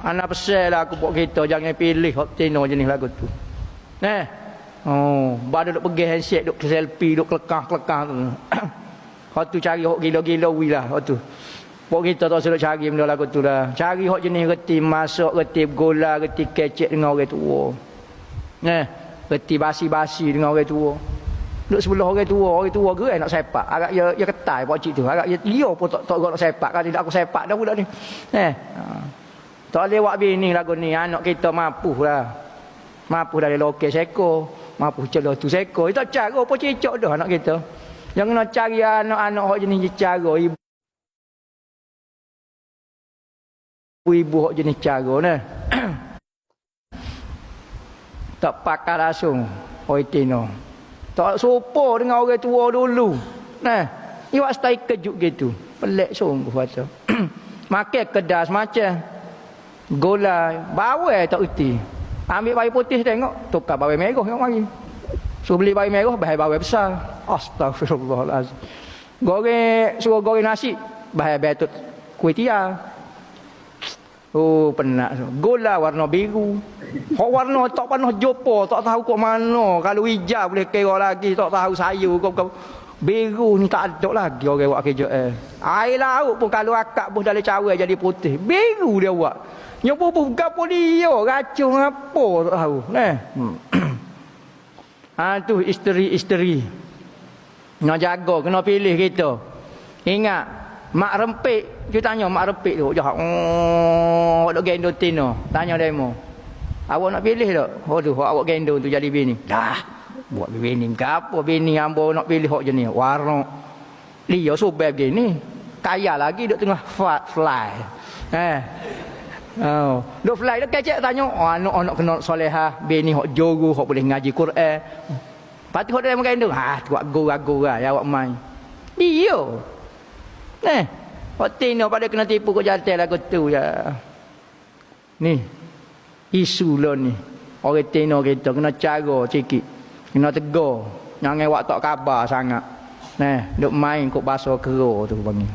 Anak pesan lah aku buat kita jangan pilih hot tino jenis lagu tu. Nah. Oh, baru duk pergi handset, duk selfie, duk kelekah-kelekah tu. Hot tu cari hot gila-gila wilah hot tu. Buat kita tak suruh cari benda lagu tu lah. Cari hot jenis reti masuk, reti gola, reti kecek dengan orang tua. Nah, reti basi-basi dengan orang tua. Duk sebelah orang tua gerai nak sepak. Agak ya ketai pak cik tu. Agak dia pun tak nak sepak. Kalau tidak aku sepak dah budak ni. Tak lewat bini lagu ni. Anak kita mampu lah. Mampu dari lokal seko. Mampu celah tu seko. Itu cara apa cicak dah anak kita. Jangan nak cari anak-anak hok jenis cara. Ibu hok jenis cara ni. Tak pakar langsung. Oi tino. Tak sopo dengan orang tua dulu. Nah, iwak stay kejut gitu. Pelik sungguh kata. Makan kedas macam gola, bawai tak reti. Ambil bawai putih tengok, tukar bawai merah tengok mari. So beli bawai merah, bawai besar. Astagfirullahalazim. Suruh goreng nasi, bahaya betut kuih tiang. Oh, penat. Gola warna biru. Hok warna tak pernah jumpa, tak tahu kok mana. Kalau hijau boleh kira lagi, tak tahu sayur kau. Biru ni tak ada lagi orang buat kerja. Air laut pun kalau akak pun dalam cawan jadi putih. Biru dia buat. Nyoba buka pun dia, racun apa tak tahu. Tu isteri-isteri. Nak jaga, kena pilih kita. Ingat, mak rempik, kita tanya mak rempik tu, jahat. Dok gendong tino, tanya demo. Awak nak pilih tak? Aduh, awak gendong tu jadi bini. Dah, buat bini ke apa? Bini hamba nak pilih hok jenis warna. Dia sobek begini. Kaya lagi duk tengah fly. Duk fly dak kecek tanya, anak-anak kena solehah, bini hok joru, hok boleh ngaji Quran. Pati hok dia gendong. Tu ragu-ragu lah ya awak mai. Dia. Hok tino pada kena tipu kok jantai lagu tu ya. Ni isu lah ni. Orang tino kita kena cara sikit. Kena tegur. Jangan awak tak khabar sangat. Duk main kok bahasa kera tu panggil.